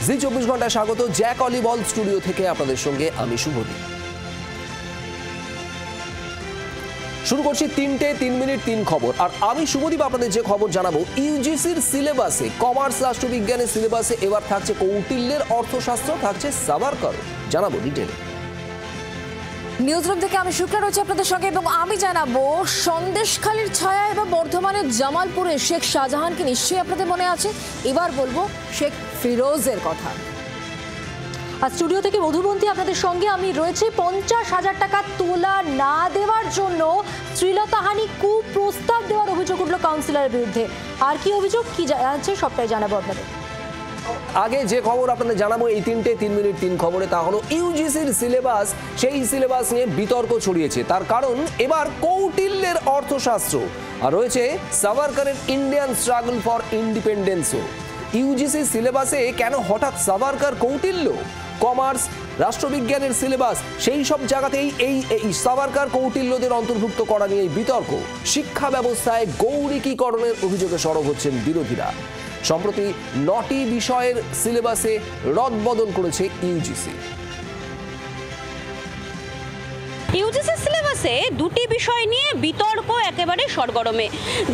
জি 24 ঘন্টায় স্বাগত। জ্যাক অলি বল স্টুডিও থেকে আপনাদের সঙ্গে আমি শুভদীপ। শুরু করছি 3 মিনিট 3 খবর। আর আমি শুভদীপ আপনাদের যে খবর জানাবো, ইউজিসির সিলেবাসে, কমার্স রাষ্ট্রবিজ্ঞানের সিলেবাসে এবার থাকছে কৌটিল্যের অর্থশাস্ত্র, থাকছে সাভারকর। জানাবো ডিটেইলে। নিউজরুম থেকে আমি শুক্লা রয়েছে আপনাদের সঙ্গে এবং আমি জানাবো সন্দেশখালীর ছায়া এবং বর্ধমানের জামালপুরে শেখ শাহজাহানকে নিশ্চয়ই আপনাদের মনে আছে। এবার বলবো শেখ ফিরোজের কথা। আর স্টুডিও থেকে মধুবন্তী আপনাদের সঙ্গে আমি রয়েছে। 50,000 টাকা তোলা না দেওয়ার জন্য শ্রীলতাহানি কুপ্রস্তাব দেওয়ার অভিযোগ উঠল কাউন্সিলরের বিরুদ্ধে। আর কি অভিযোগ, কি জানাচ্ছে সবটাই জানাবো আপনাদের। আগে যে খবর আপনাদের জানাবো এই 3 মিনিট 3 খবরে, তা হলো ইউজিসির সিলেবাস, সেই সিলেবাস নিয়ে বিতর্ক ছড়িয়েছে। তার কারণ এবার কৌটিল্যের অর্থশাস্ত্র আর রয়েছে সাভারকরের ইন্ডিয়ান স্ট্রাগল ফর ইন্ডিপেন্ডেন্সও। ইউজিসি সিলেবাসে কেন হঠাৎ সাভারকর কৌটিল্য? কমার্স রাষ্ট্রবিজ্ঞানের সিলেবাস, সেই সব জায়গাতেই এই সাভারকর কৌটিল্যদের অন্তর্ভুক্ত করা নিয়ে বিতর্ক। শিক্ষা ব্যবস্থায় গৌরিকীকরণের অভিযোগে সরব হচ্ছেন বিরোধীরা। সম্প্রতি 9টি বিষয়ের সিলেবাসে রদবদল করেছে ইউজিসি। ইউজিসির সিলেবাসে 2টি বিষয় নিয়ে বিতর্ক একেবারে সরগরমে।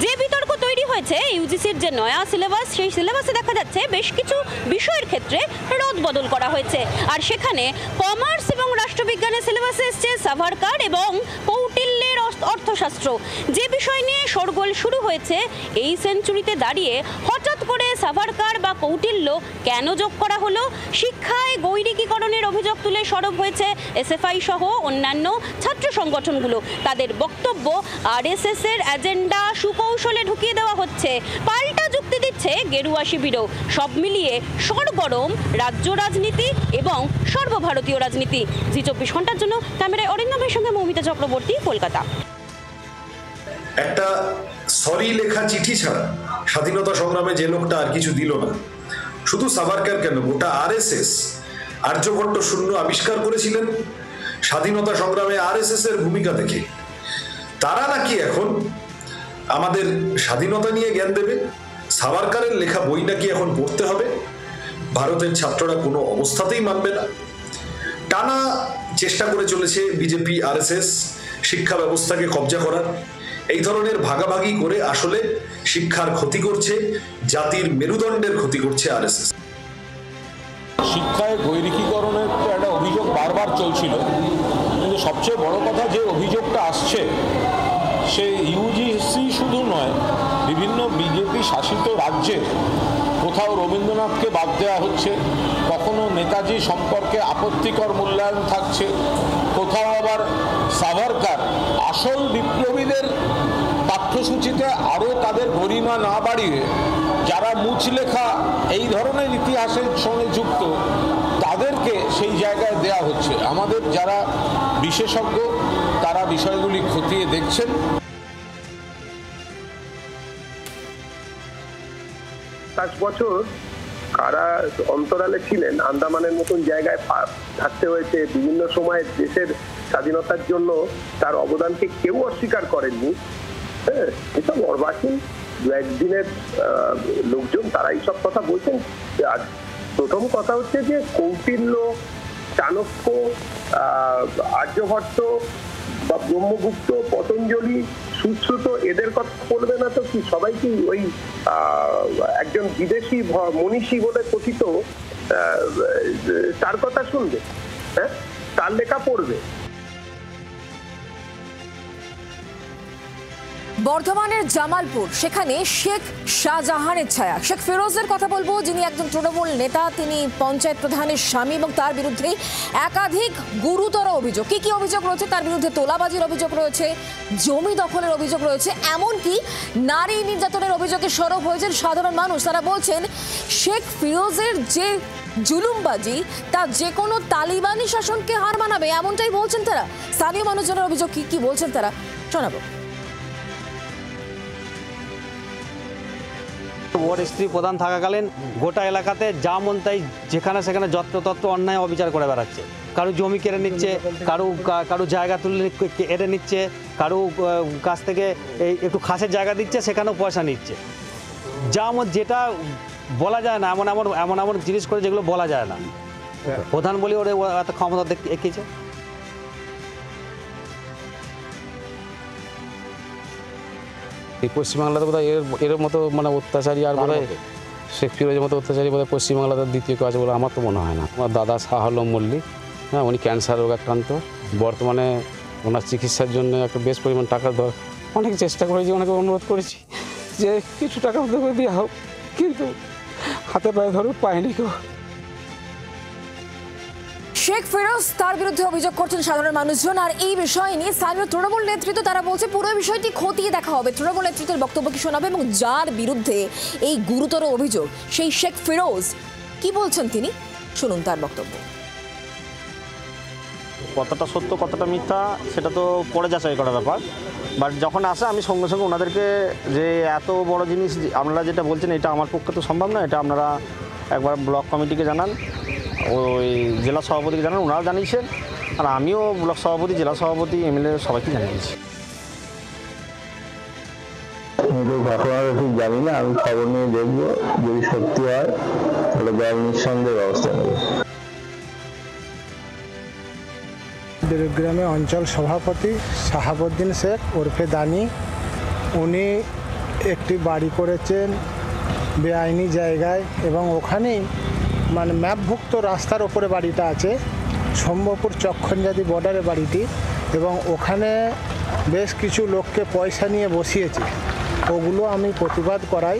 যে বিতর্ক তৈরি হয়েছে ইউজিসির যে নয়া সিলেবাস, সেই সিলেবাসে দেখা যাচ্ছে বেশ কিছু বিষয়ের ক্ষেত্রে রদবদল করা হয়েছে। আর সেখানে কমার্স এবং রাষ্ট্রবিজ্ঞানের সিলেবাসে এসছে সাভারকর এবং কৌটিল্যের অর্থশাস্ত্র। যে বিষয় নিয়ে শোরগোল শুরু হয়েছে, এই সেঞ্চুরিতে দাঁড়িয়ে হঠাৎ করে সাভারকর বা কৌটিল্য কেন যোগ করা হলো? শিক্ষায় গৈরিকীকরণের অভিযোগ তুলে সরব হয়েছে এসএফআই সহ অন্যান্য ছাত্র সংগঠনগুলো। তাদের বক্তব্য, আরএসএস এর এজেন্ডা সুকৌশলে ঢুকিয়ে দেওয়া হচ্ছে, পাল্টা যুক্তি দিচ্ছে গেরুয়া শিবিরও। সব মিলিয়ে সরগরম রাজ্য রাজনীতি এবং সর্বভারতীয় রাজনীতি। জি 24 ঘন্টার জন্য ক্যামেরায় অরিন্দমের সঙ্গে মৌমিতা চক্রবর্তী, কলকাতা। একটা সরি লেখা চিঠি ছাড়া স্বাধীনতা সংগ্রামে যে লোকটা আর কিছু দিল না। শুধু সাভারকর কেন, গোটা আরএসএস আর্যভট্ট শূন্য আবিষ্কার করেছিলেন স্বাধীনতা সংগ্রামে আরএসএস এর ভূমিকা দেখে। তারা নাকি এখন আমাদের স্বাধীনতা নিয়ে জ্ঞান দেবে? সাভারকরের লেখা বই নাকি এখন পড়তে হবে? ভারতের ছাত্ররা কোনো অবস্থাতেই মানবে না। টানা চেষ্টা করে চলেছে বিজেপি আরএসএস শিক্ষা ব্যবস্থাকে কবজা করার। এই ধরনের ভাগাভাগি করে আসলে শিক্ষার ক্ষতি করছে, জাতির মেরুদণ্ডের ক্ষতি করছে আরএসএস। শিক্ষায় গৈরিকীকরণের একটা অভিযোগ বারবার চলছিল, কিন্তু সবচেয়ে বড় কথা যে অভিযোগটা আসছে সে ইউজিসি শুধু নয়, বিভিন্ন বিজেপি শাসিত রাজ্যে কোথাও রবীন্দ্রনাথকে বাদ দেওয়া হচ্ছে, কখনো নেতাজি সম্পর্কে আপত্তিকর মূল্যায়ন থাকছে, কোথাও আবার সাভারকর আসল বিপ্লবীদের পাঠ্যসূচিতে আরও তাদের গরিমা না বাড়িয়ে যারা মুচলেখা এই ধরনের ইতিহাসের সঙ্গে যুক্ত তাদেরকে সেই জায়গায় দেয়া হচ্ছে। আমাদের যারা বিশেষজ্ঞ তারা বিষয়গুলি খতিয়ে দেখছেন। 5 বছর কারা অন্তরালে ছিলেন, আন্দামানের মতন জায়গায় থাকতে হয়েছে। বিভিন্ন সময় দেশের স্বাধীনতার জন্য তার অবদানকে কেউ অস্বীকার করেননি। হ্যাঁ, এসব অর্বাচীন একদিনের লোকজন তারা এইসব কথা বলছেন। আর প্রথম কথা হচ্ছে যে কৌটিল্য, চাণক্য, আর্যভট্ট বা ব্রহ্মগুপ্ত, পতঞ্জলি, সুশ্রুত এদের কথা বলবে না তো কি? সবাই কি ওই একজন বিদেশি মনীষী বলে কথিত তার কথা শুনবে? হ্যাঁ, তার লেখা পড়বে? বর্ধমানের জামালপুর, সেখানে শেখ শাহজাহানের ছায়া। শেখ ফিরোজের কথা বলবো, যিনি একজন তৃণমূল নেতা। তিনি পঞ্চায়েত প্রধানের স্বামী এবং তার বিরুদ্ধে একাধিক গুরুতর অভিযোগ। কি কি অভিযোগ রয়েছে তার বিরুদ্ধে? তোলাবাজির অভিযোগ রয়েছে, জমি দখলের অভিযোগ রয়েছে, এমনকি নারী নির্যাতনের অভিযোগে সরব হয়েছেন সাধারণ মানুষ। তারা বলছেন শেখ ফিরোজের যে জুলুমবাজি তা যে কোনো তালিবানি শাসনকে হার মানাবে, এমনটাই বলছেন তারা। স্থানীয় মানুষজনের অভিযোগ কি কি বলছেন তারা শোনাবো। ওয়ার্ড স্ত্রী প্রধান থাকাকালীন গোটা এলাকাতে যা মন তাই যেখানে সেখানে যত্রতত্র অন্যায় অবিচার করে বেড়াচ্ছে। কারো জমি কেড়ে নিচ্ছে, কারো জায়গা তুলে এড়ে নিচ্ছে, কারো কাছ থেকে একটু খাসের জায়গা দিচ্ছে, সেখানেও পয়সা নিচ্ছে। যা যেটা বলা যায় না, এমন এমন এমন এমন জিনিস করে যেগুলো বলা যায় না। প্রধান বলি ওরে এত ক্ষমতা দেখিয়েছে। এই পশ্চিমবাংলাতে বোধহয় এর মতো মানে অত্যাচারী আর বোধহয় শেখ ফিরোজের মতো অত্যাচারী বোধহয় পশ্চিমবাংলাতে দ্বিতীয় কেউ আছে বলে আমার তো মনে হয় না। আমার দাদা শাহ আলম মল্লিক, হ্যাঁ, উনি ক্যান্সার রোগ আক্রান্ত। বর্তমানে ওনার চিকিৎসার জন্য একটা বেশ পরিমাণ টাকার দরকার। অনেক চেষ্টা করেছি, অনেকে অনুরোধ করেছি যে কিছু টাকা করে দেওয়া হোক, কিন্তু হাতে পায়ে ধরে পায়নি কেউ। শেখ ফিরোজ তার বিরুদ্ধে অভিযোগ করছেন সাধারণ মানুষজন, আর এই বিষয় নিয়ে স্থানীয় তৃণমূল নেতৃত্ব তারা বলছে পুরো বিষয়টি খতিয়ে দেখা হবে। তৃণমূল নেতৃত্বের বক্তব্য কি শোনাবে এবং যার বিরুদ্ধে এই গুরুতর অভিযোগ সেই শেখ ফিরোজ কি বলছেন তিনি শুনুন তার বক্তব্য। কতটা সত্য কতটা মিথ্যা সেটা তো পরে যাচাই করার ব্যাপার, বাট যখন আসে আমি সঙ্গে সঙ্গে ওনাদেরকে যে এত বড় জিনিস আপনারা যেটা বলছেন এটা আমার পক্ষে তো সম্ভব না, এটা আপনারা একবার ব্লক কমিটিকে জানান, ওই জেলা সভাপতিকে জানান, ওনারাও জানিয়েছেন, আর আমিও ব্লক সভাপতি, জেলা সভাপতি, এমএলএ সবাইকে জানিয়েছি। ঘটনাটা ঠিক জানি না, আমি খবর নিয়ে দেখবো, যদি সত্যি হয় তাহলে দল নিঃসন্দেহে ব্যবস্থা নেবে। গ্রামে অঞ্চল সভাপতি শাহাবুদ্দিন শেখ ওরফে দানি, উনি একটি বাড়ি করেছেন বেআইনি জায়গায় এবং ওখানেই মানে ম্যাপভুক্ত রাস্তার ওপরে বাড়িটা আছে, সম্ভবপুর চক্ষণজাতি বর্ডারে বাড়িটি, এবং ওখানে বেশ কিছু লোককে পয়সা নিয়ে বসিয়েছে। ওগুলো আমি প্রতিবাদ করাই,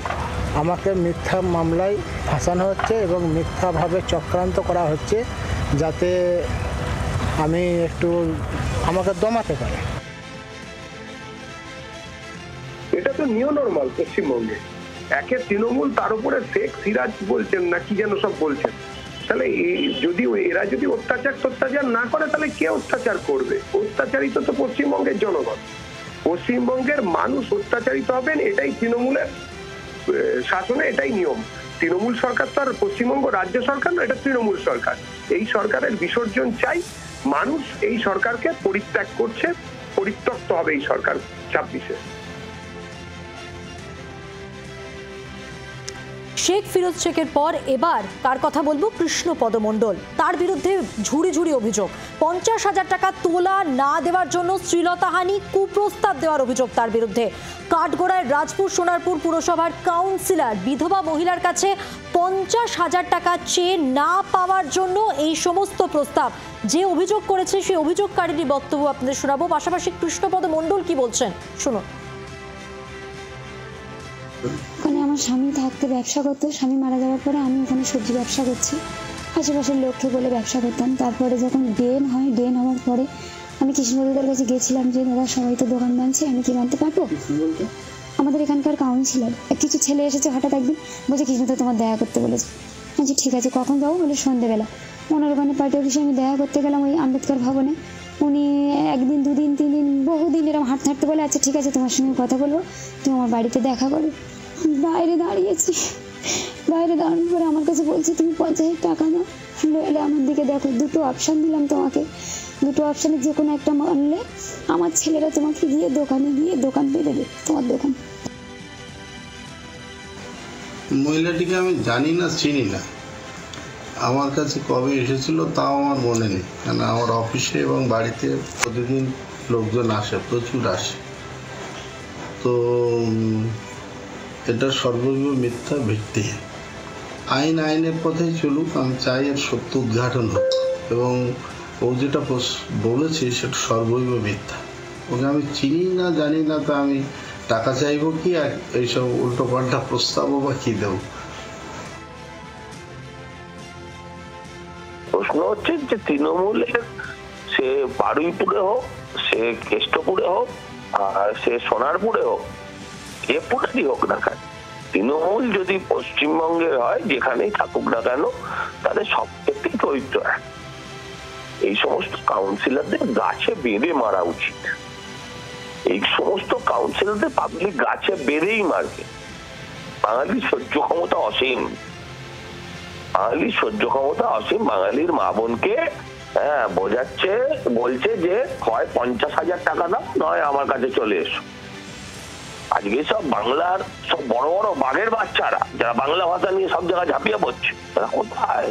আমাকে মিথ্যা মামলায় ফাঁসানো হচ্ছে এবং মিথ্যাভাবে চক্রান্ত করা হচ্ছে যাতে আমি একটু আমাকে দমাতে পারে। এটা তো নিউ নর্মাল পশ্চিমবঙ্গে। একে তৃণমূল, তার উপরে শেখ সিরাজ বলছেন না কি যেন সব বলছেন। তাহলে যদি এরা যদি অত্যাচার না করে তাহলে কে অত্যাচার করবে? অত্যাচারিত তো পশ্চিমবঙ্গের জনগণ, পশ্চিমবঙ্গের মানুষ অত্যাচারিত হবেন, এটাই তৃণমূলের শাসনে, এটাই নিয়ম। তৃণমূল সরকার তো আর পশ্চিমবঙ্গ রাজ্য সরকার না, এটা তৃণমূল সরকার। এই সরকারের বিসর্জন চাই। মানুষ এই সরকারকে পরিত্যাগ করছে, পরিত্যক্ত হবে এই সরকার 26-এ। শেখ ফিরোজ শেখের পর এবার কার কথা বলবো? কৃষ্ণপদ মণ্ডল। তার বিরুদ্ধে ঝুড়ি ঝুড়ি অভিযোগ। 50,000 টাকা তোলা না দেওয়ার জন্য শ্লীলতাহানি, কুপ্রস্তাব দেওয়ার অভিযোগ তার বিরুদ্ধে। কাঠগড়ায় রাজপুর সোনারপুর পুরসভার কাউন্সিলর বিধবা মহিলার কাছে 50,000 টাকা চেয়ে না পাওয়ার জন্য এই সমস্ত প্রস্তাব। যে অভিযোগ করেছে সেই অভিযোগকারীর বক্তব্য আপনাদের শোনাবো। পাশাপাশি কৃষ্ণপদ মণ্ডল কি বলছেন শুনুন। ওখানে আমার স্বামী থাকতে ব্যবসা করতো, স্বামী মারা যাওয়ার পরে আমি ওখানে সবজি ব্যবসা করছি, আশেপাশের লোককে বলে ব্যবসা করতাম। তারপরে যখন ড্রেন হয়, ড্রেন হওয়ার পরে আমি কৃষ্ণদাদার কাছে গেছিলাম যে দাদা সবাই তো দোকান বানছে, আমি কি বানতে পারবো? আমাদের এখানকার কাউন্সিলর কিছু ছেলে এসেছে হঠাৎ একদিন, বলছে কৃষ্ণদা তোমার দেখা করতে বলেছে। বলছি ঠিক আছে, কখন যাবো? বলে সন্ধ্যেবেলা। ওনার ওখানে পার্টি অফিসে আমি দেখা করতে গেলাম ওই আম্বেদকর ভবনে। উনি একদিন দুদিন 3 দিন বহুদিন এরকম হাঁটতে হাঁটতে বলে আচ্ছা ঠিক আছে তোমার সঙ্গে কথা বলবো, তুমি আমার বাড়িতে দেখা করো। বাইরে দাঁড়িয়েছি, বাইরে দাঁড়ানোর পরে আমার কাছে বলছে তুমি 50,000 টাকা দাও, নইলে আমার দিকে দেখো। 2টো অপশান দিলাম তোমাকে, 2টো অপশানে যে কোনো একটা মানলে আমার ছেলেরা তোমাকে গিয়ে দোকানে গিয়ে দোকান পেয়ে দেবে, তোমার দোকান। মহিলাটিকে আমি জানি না, চিনি না, আমার কাছে কবে এসেছিল তাও আমার মনে নেই, কেন আমার অফিসে এবং বাড়িতে প্রতিদিন লোকজন আসে, প্রচুর আসে। তো এটা সর্বৈব মিথ্যা, ভিত্তি। আইনের পথেই চলুক, আমি চাই এর সত্য উদ্ঘাটন হোক, এবং ও যেটা বলেছে সেটা সর্বৈব মিথ্যা। ওকে আমি চিনি না, জানি না, তা আমি টাকা চাইবো কি আর এইসব উল্টো পাল্টা প্রস্তাবও বা কি দেবো? প্রশ্ন হচ্ছে যে তৃণমূলের, সে বারুইপুরে হোক, সে কেষ্টপুরে হোক, আর সে সোনারপুরে হোক, এ পুরেরই হোক না কেন, তৃণমূল যদি পশ্চিমবঙ্গের হয় যেখানেই থাকুক না কেন, তাদের সব ক্ষেত্রেই চরিত্র এক। এই সমস্ত কাউন্সিলরদের গাছে বেঁধে মারা উচিত। এই সমস্ত কাউন্সিলরদের পাবলিক গাছে বেঁধেই মারবে। বাঙালির সহ্য ক্ষমতা অসীম, বাঙালির সহ্য ক্ষমতা অসীম। বাঙালির মা বোনকে বোঝাচ্ছে, বলছে যে হয় 50,000 টাকা দাও, নয় আমার কাছে চলে এসো। আজকে সব বাংলার সব বড় বড় বাঘের বাচ্চারা যারা বাংলা ভাষা নিয়ে সব জায়গায় ঝাঁপিয়ে পড়ছে, তারা কোথায়?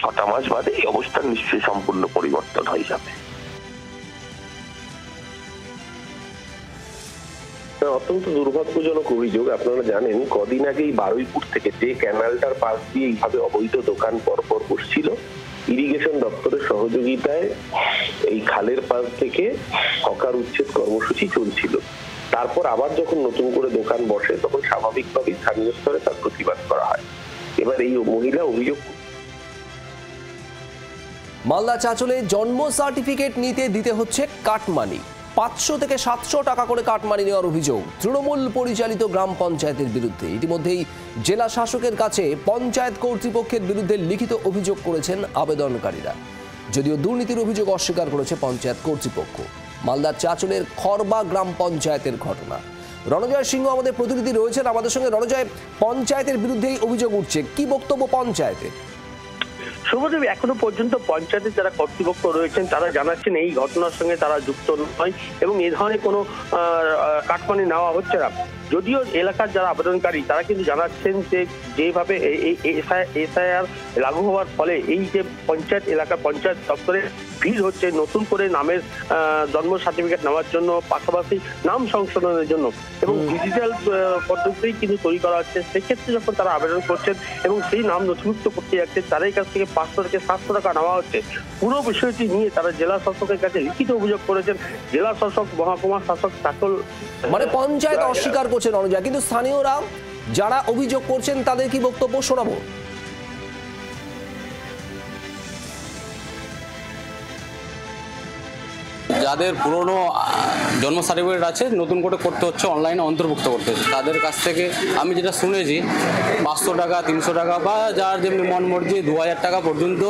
6টা মাস বাদে এই অবস্থার নিশ্চয়ই সম্পূর্ণ পরিবর্তন হয়ে যাবে। অত্যন্ত দুর্ভাগ্যজনক অভিযোগ। আপনারা জানেন কদিন আগেই বারুইপুর থেকে যে ক্যানালটার পাশ দিয়ে এইভাবে অবৈধ দোকান পরপর বসছিল, ইরিগেশন দপ্তরের সহযোগিতায় এই খালের পাশ থেকে হকার উচ্ছেদ কর্মসূচি চলছিল। তারপর আবার যখন নতুন করে দোকান বসে তখন স্বাভাবিকভাবেই স্থানীয় স্তরে তার প্রতিবাদ করা হয়। এবার এই মহিলা অভিযোগ মালদা চাঁচলে জন্ম সার্টিফিকেট নিতে দিতে হচ্ছে কাটমানি। 500 থেকে 700 টাকা করে কাটমানি নেওয়ার অভিযোগ তৃণমূল পরিচালিত গ্রাম পঞ্চায়েতের বিরুদ্ধে। ইতিমধ্যেই জেলা শাসকের কাছে পঞ্চায়েত কর্তৃপক্ষের বিরুদ্ধে লিখিত অভিযোগ করেছেন আবেদনকারীরা, যদিও দুর্নীতির অভিযোগ অস্বীকার করেছে পঞ্চায়েত কর্তৃপক্ষ। মালদার চাঁচলের খরবা গ্রাম পঞ্চায়েতের ঘটনা। রণজয় সিংহ আমাদের প্রতিনিধি রয়েছেন আমাদের সঙ্গে। রণজয়, পঞ্চায়েতের বিরুদ্ধেই অভিযোগ উঠছে, কি বক্তব্য পঞ্চায়েতের? শুভদেবী, এখনো পর্যন্ত পঞ্চায়েতের যারা কর্তৃপক্ষ রয়েছেন তারা জানাচ্ছেন এই ঘটনার সঙ্গে তারা যুক্ত নয় এবং এই ধরনের কোনো কাটমানি নেওয়া হচ্ছে না। যদিও এলাকার যারা আবেদনকারী তারা কিন্তু জানাচ্ছেন যে যেভাবে এসআইআর লাগু হওয়ার ফলে এই যে পঞ্চায়েত এলাকার পঞ্চায়েত দপ্তরে ভিড় হচ্ছে নতুন করে নামের জন্ম সার্টিফিকেট নেওয়ার জন্য, পাশাপাশি নাম সংশোধনের জন্য এবং ডিজিটাল পদ্ধতিতেই কিন্তু তৈরি করা হচ্ছে। সেক্ষেত্রে যখন তারা আবেদন করছেন এবং সেই নাম নথিভুক্ত করতে যাচ্ছে, তাদের কাছ থেকে 500 থেকে 700 টাকা নেওয়া হচ্ছে। পুরো বিষয়টি নিয়ে তারা জেলা শাসকের কাছে লিখিত অভিযোগ করেছেন। জেলা শাসক, মহকুমা শাসক চাকল মানে পঞ্চায়েত অস্বীকার করছেন অনুযায়ী, কিন্তু স্থানীয়রা যারা অভিযোগ করছেন তাদের কি বক্তব্য শোনাবো? যাদের পুরনো জন্ম সার্টিফিকেট আছে নতুন করে করতে হচ্ছে, অনলাইনে অন্তর্ভুক্ত করতে হচ্ছে, তাদের কাছ থেকে আমি যেটা শুনেছি 500 টাকা 300 টাকা বা যার যেমনি মন মর্জি 2000 টাকা পর্যন্ত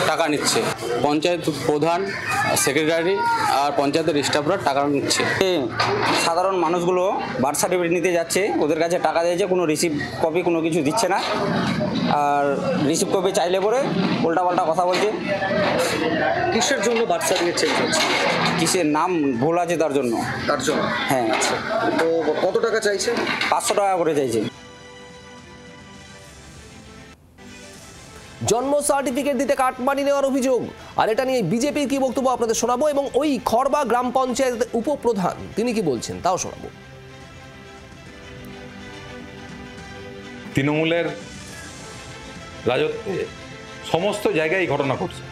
টাকা নিচ্ছে। পঞ্চায়েত প্রধান, সেক্রেটারি আর পঞ্চায়েতের স্টাফরা টাকা নিচ্ছে। সাধারণ মানুষগুলো বার্থ সার্টিফিকেট নিতে যাচ্ছে, ওদের কাছে টাকা দিয়েছে, কোনো রিসিভ কপি কোনো কিছু দিচ্ছে না। আর রিসিভ কপি চাইলে পরে উল্টাপাল্টা কথা বলছে। কিসের জন্য বার্থ সার্টিফিকেট চেঞ্জ হচ্ছে? কিসের নাম ভুল আছে তার জন্য। হ্যাঁ। আচ্ছা, তো কত টাকা চাইছে? 500 টাকা করে চাইছে। জন্ম সার্টিফিকেট দিতে কাটমানি নেওয়ার অভিযোগ, আর এটা নিয়ে বিজেপির কি বক্তব্য আপনাদের শোনাবো এবং ওই খরবা গ্রাম পঞ্চায়েতের উপপ্রধান তিনি কি বলছেন তাও শোনাবো। তৃণমূলের রাজত্বে সমস্ত জায়গায় এই ঘটনা ঘটছে।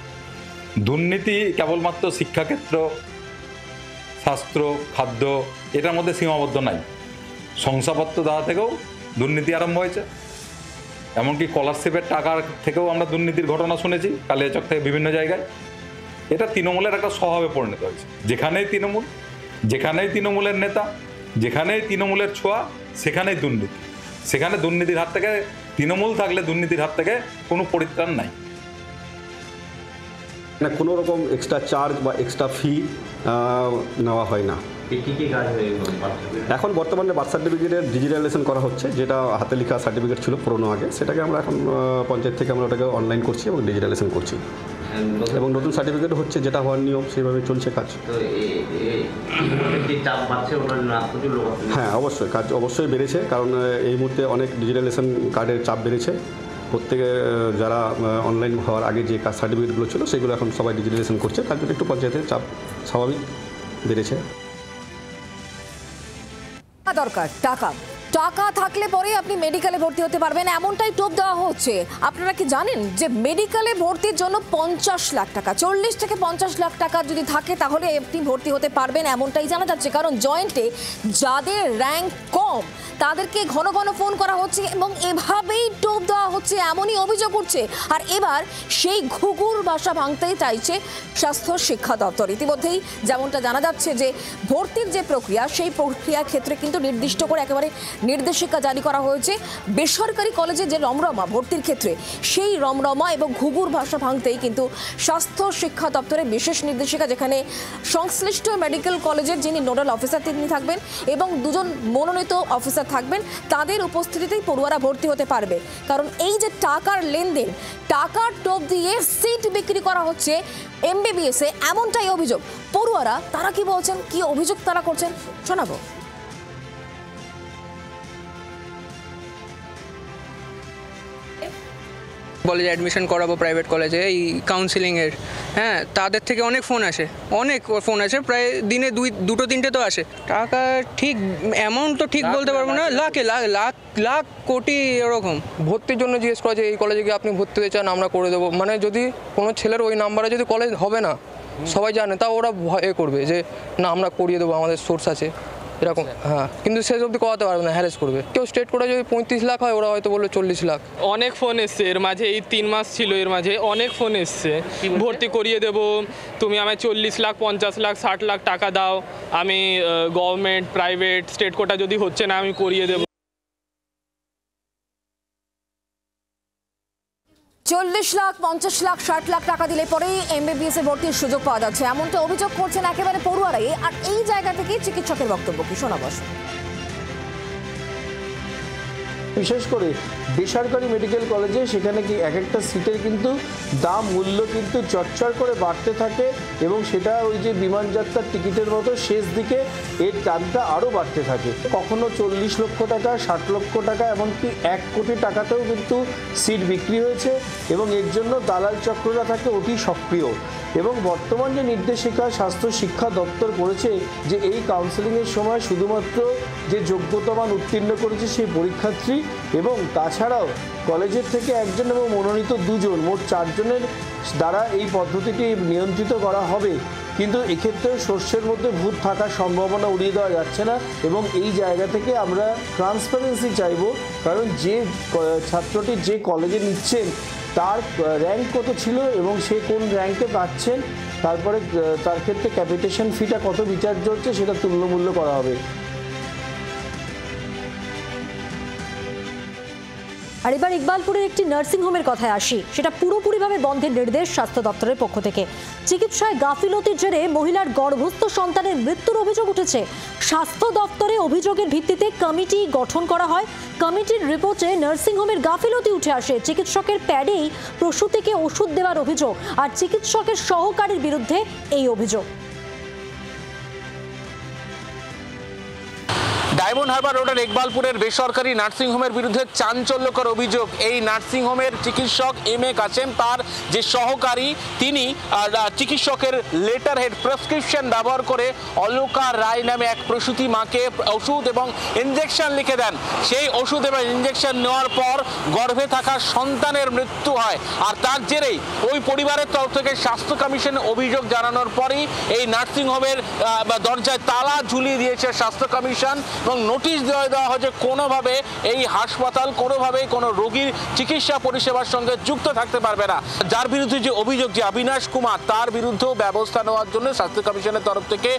দুর্নীতি কেবলমাত্র শিক্ষাক্ষেত্র, স্বাস্থ্য, খাদ্য এটার মধ্যে সীমাবদ্ধ নাই। শংসাপত্র দেওয়া থেকেও দুর্নীতি আরম্ভ হয়েছে। এমনকি স্কলারশিপের টাকার থেকেও আমরা দুর্নীতির ঘটনা শুনেছি কালিয়াচক থেকে বিভিন্ন জায়গায়। এটা তৃণমূলের একটা স্বভাবে পরিণত হয়েছে। যেখানেই তৃণমূল, যেখানেই তৃণমূলের নেতা, যেখানেই তৃণমূলের ছোঁয়া, সেখানেই দুর্নীতি। সেখানে দুর্নীতির হাত থেকে, তৃণমূল থাকলে দুর্নীতির হাত থেকে কোনো পরিত্রাণ নাই। না, কোনো রকম এক্সট্রা চার্জ বা এক্সট্রা ফি নেওয়া হয় না। এখন বর্তমানে বার্থ সার্টিফিকেটের ডিজিটালাইজেশন করা হচ্ছে, যেটা হাতে লেখা সার্টিফিকেট ছিল পুরোনো আগে, সেটাকে আমরা এখন পঞ্চায়েত থেকে আমরা ওটাকে অনলাইন করছি এবং ডিজিটালাইজেশন করছি এবং নতুন সার্টিফিকেট হচ্ছে, যেটা হওয়ার নিয়ম সেইভাবে চলছে কাজ। হ্যাঁ, অবশ্যই কাজ অবশ্যই বেড়েছে, কারণ এই মুহূর্তে অনেক ডিজিটালাইজেশন কার্ডের চাপ বেড়েছে। প্রত্যেকে যারা অনলাইন হওয়ার আগে যে কাজ সার্টিফিকেটগুলো ছিল সেগুলো এখন সবাই ডিজিটালাইজেশন করছে, তার জন্য একটু পঞ্চায়েতের চাপ স্বাভাবিক বেড়েছে। দরকার টাকা, টাকা থাকলে পরে আপনি মেডিকেলে ভর্তি হতে পারবেন, এমনটাই টোপ দেওয়া হচ্ছে। আপনারা কি জানেন যে মেডিকেলে ভর্তির জন্য 50 লাখ টাকা, 40 থেকে 50 লাখ টাকা যদি থাকে তাহলে আপনি ভর্তি হতে পারবেন, এমনটাই জানা যাচ্ছে। কারণ জয়েন্টে যাদের র্যাঙ্ক কম তাদেরকে ঘন ঘন ফোন করা হচ্ছে এবং এভাবেই টোপ দেওয়া হচ্ছে, এমনই অভিযোগ উঠছে। আর এবার সেই ঘুঘুর বাসা ভাঙতেই চাইছে স্বাস্থ্য শিক্ষা দপ্তর। ইতিমধ্যেই যেমনটা জানা যাচ্ছে যে ভর্তির যে প্রক্রিয়া, সেই প্রক্রিয়ার ক্ষেত্রে কিন্তু নির্দিষ্ট করে একেবারে নির্দেশিকা জারি করা হয়েছে। বেসরকারি কলেজে যে রমরমা ভর্তির ক্ষেত্রে, সেই রমরমা এবং ঘুঘুর ভাষা ভাঙতেই কিন্তু স্বাস্থ্য শিক্ষা দপ্তরের বিশেষ নির্দেশিকা, যেখানে সংশ্লিষ্ট মেডিকেল কলেজের যিনি নোডাল অফিসার তিনি থাকবেন এবং 2জন মনোনীত অফিসার থাকবেন, তাদের উপস্থিতিতেই পড়ুয়ারা ভর্তি হতে পারবে। কারণ এই যে টাকার লেনদেন, টাকার টোপ দিয়ে সিট বিক্রি করা হচ্ছে এমবিবিএসে, এমনটাই অভিযোগ। পড়ুয়ারা তারা কি বলছেন, কি অভিযোগ তারা করছেন শোনাবো। কলেজে অ্যাডমিশন করাবো প্রাইভেট কলেজে এই কাউন্সিলিংয়ের, হ্যাঁ তাদের থেকে অনেক ফোন আসে প্রায় দিনে দুটো তিনটে তো আসে। টাকা ঠিক অ্যামাউন্ট তো ঠিক বলতে পারবো না, লাখ কোটি এরকম। ভর্তির জন্য জিজ্ঞেস করা যে এই কলেজে গিয়ে আপনি ভর্তি হতে চান আমরা করে দেবো, মানে যদি কোনো ছেলের ওই নাম্বারে যদি কলেজ হবে না সবাই জানে তাও ওরা ভয় করবে যে না আমরা করিয়ে দেবো আমাদের সোর্স আছে এরকম। হ্যাঁ কিন্তু শেষ অবধি করাতে পারবে না, হ্যারেস করবে। কেউ স্টেট করে যদি 35 লাখ হয় ওরা হয়তো বললো 40 লাখ। অনেক ফোন এসছে এর মাঝে, এই 3 মাস ছিল এর মাঝে অনেক ফোন এসছে ভর্তি করিয়ে দেবো, তুমি আমায় 40 লাখ 50 লাখ 60 লাখ টাকা দাও, আমি গভর্নমেন্ট প্রাইভেট স্টেট কোটা যদি হচ্ছে না আমি করিয়ে দেবো। 40 লাখ 50 লাখ 60 লাখ টাকা দিলে পরেই MBBS এ ভর্তির সুযোগ পাওয়া যাচ্ছে, এমনটা অভিযোগ করছেন একেবারে পড়ুয়ারাই। আর এই জায়গা থেকে চিকিৎসকের বক্তব্য কি শোনাবো। বিশেষ করে বেসরকারি মেডিকেল কলেজে সেখানে কি এক একটা সিটের কিন্তু দাম মূল্য কিন্তু চটচড় করে বাড়তে থাকে এবং সেটা ওই যে বিমান যাত্রার টিকিটের মতো শেষ দিকে এর দামটা আরও বাড়তে থাকে। কখনো 40 লক্ষ টাকা 60 লক্ষ টাকা এমনকি 1 কোটি টাকাতেও কিন্তু সিট বিক্রি হয়েছে এবং এর জন্য দালাল চক্ররা থাকে অতি সক্রিয়। এবং বর্তমান যে নির্দেশিকা স্বাস্থ্য শিক্ষা দপ্তর করেছে যে এই কাউন্সেলিংয়ের সময় শুধুমাত্র যে যোগ্যতামান উত্তীর্ণ করেছে সেই পরীক্ষার্থী এবং তাছাড়াও কলেজের থেকে একজন এবং মনোনীত 2 জন মোট 4 জনের দ্বারা এই পদ্ধতিটি নিয়ন্ত্রিত করা হবে। কিন্তু এক্ষেত্রে সোর্সের মধ্যে ভূত থাকার সম্ভাবনা উড়িয়ে দেওয়া যাচ্ছে না এবং এই জায়গা থেকে আমরা ট্রান্সপারেন্সি চাইব, কারণ যে ছাত্রটি যে কলেজে নিচ্ছেন তার র্যাঙ্ক কত ছিল এবং সে কোন র্যাঙ্কে পাচ্ছেন, তারপরে তার ক্ষেত্রে ক্যাপিটেশন ফিটা কত বিচার্য হচ্ছে সেটা তুল্যমূল্য করা হবে। আর এবার ইকবালপুরের একটি নার্সিংহোমের কথায় আসি, সেটা পুরোপুরিভাবে বন্ধের নির্দেশ স্বাস্থ্য দপ্তরের পক্ষ থেকে। চিকিৎসায় গাফিলতির জেরে মহিলার গর্ভস্থ সন্তানের মৃত্যুর অভিযোগ উঠেছে। স্বাস্থ্য দপ্তরে অভিযোগের ভিত্তিতে কমিটি গঠন করা হয়। কমিটির রিপোর্টে নার্সিংহোমের গাফিলতি উঠে আসে। চিকিৎসকের প্যাডেই প্রসূতিকে ওষুধ দেওয়ার অভিযোগ আর চিকিৎসকের সহকারীর বিরুদ্ধে এই অভিযোগ। ডায়মন্ড হারবার রোডের ইকবালপুরের বেসরকারি নার্সিংহোমের বিরুদ্ধে চাঞ্চল্যকর অভিযোগ। এই নার্সিংহোমের চিকিৎসক MA কাসেম তার যে সহকারী তিনি চিকিৎসকের লেটার হেড প্রেসক্রিপশন ব্যবহার করে অলকা রায় নামে এক প্রসূতি মাকে ওষুধ এবং ইনজেকশন লিখে দেন। সেই ওষুধ এবং ইনজেকশন নেওয়ার পর গর্ভে থাকা সন্তানের মৃত্যু হয়। আর তার জেরেই ওই পরিবারের তরফ থেকে স্বাস্থ্য কমিশনে অভিযোগ জানানোর পরই এই নার্সিংহোমের দরজায় তালা ঝুলিয়ে দিয়েছে স্বাস্থ্য কমিশন এবং নোটিশ দেওয়া হয়েছে কোনোভাবে এই হাসপাতাল কোনোভাবেই কোনো রোগীর চিকিৎসা পরিষেবার সঙ্গে যুক্ত থাকতে পারবে না। যার বিরুদ্ধে যে অভিযোগ যে অবিনাশ কুমার, তার বিরুদ্ধেও ব্যবস্থা নেওয়ার জন্য স্বাস্থ্য কমিশনের তরফ থেকে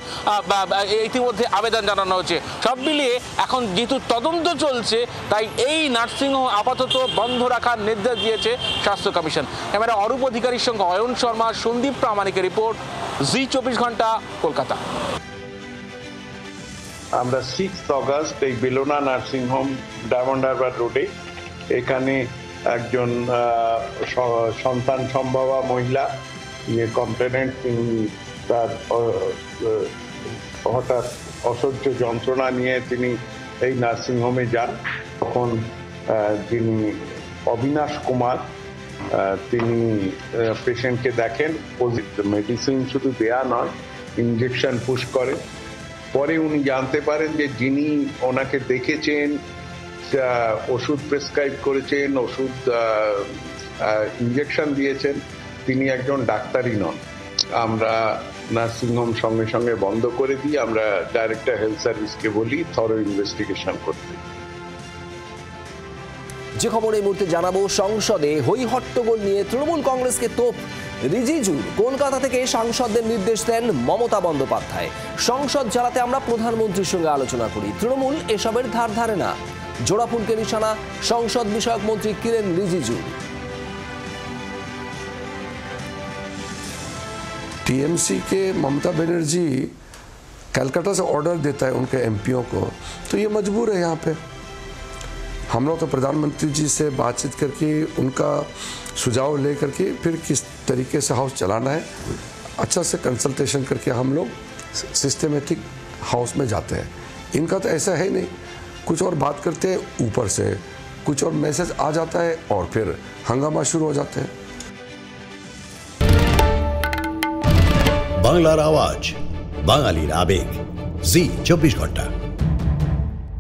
ইতিমধ্যে আবেদন জানানো হয়েছে। সব মিলিয়ে এখন যেহেতু তদন্ত চলছে তাই এই নার্সিংহোম আপাতত বন্ধ রাখার নির্দেশ দিয়েছে স্বাস্থ্য কমিশন। ক্যামেরা অরূপ অধিকারীর সঙ্গে অয়ন শর্মা, সন্দীপ প্রামাণিকের রিপোর্ট, জি 24 ঘন্টা, কলকাতা। আমরা 6 অগস্ট এই বেলোনা নার্সিংহোম ডায়মন্ড হারবার রোডে এখানে একজন সন্তান সম্ভবা মহিলা কমপ্লেনেন্ট, তিনি তার হঠাৎ অসহ্য যন্ত্রণা নিয়ে তিনি এই নার্সিংহোমে যান। তখন যিনি অবিনাশ কুমার তিনি পেশেন্টকে দেখেন, মেডিসিন শুধু দেয়া নয় ইনজেকশন পুশ করে। পরে উনি জানতে পারেন যে যিনি ওনাকে দেখেছেন, ওষুধ প্রেসক্রাইব করেছেন, ওষুধ ইনজেকশন দিয়েছেন, তিনি একজন ডাক্তারই নন। আমরা নার্সিংহোম সঙ্গে সঙ্গে বন্ধ করে দিই। আমরা ডাইরেক্টর হেলথ সার্ভিসকে বলি থরো ইনভেস্টিগেশন করতে। যে খবর এই মুহূর্তে জানাবো, সংসদে হই হট্টগোল নিয়ে তৃণমূল কংগ্রেসকে তোপ রিজিজুর। কলকাতা থেকে সাংসদদের নির্দেশ দেন মমতা বন্দ্যোপাধ্যায়, সংসদ চালাতে আমরা প্রধানমন্ত্রীর সঙ্গে আলোচনা করি, তৃণমূল এসবের ধার ধারে না। জোড়াফুলকে নিশানা সংসদ বিষয়ক মন্ত্রী কিরেন রিজিজু। टीएमसी के ममता बनर्जी कलकत्ता से ऑर्डर देता है उनके एमपीओ को, तो ये मजबूर है यहाँ पे। हम लोग तो प्रधानमंत्री जी से बातचीत करके उनका सुझाव ले करके फिर किस तरीके से हाउस चलाना है अच्छा से कंसल्टेशन करके हम लोग सिस्टमेटिक हाउस में जाते हैं। इनका तो ऐसा है नहीं, कुछ और बात करते हैं ऊपर से, कुछ और मैसेज आ जाता है और फिर हंगामा शुरू हो जाते हैं। বাংলার আওয়াজ, বাঙালির আবেগ, জি 24 ঘন্টা।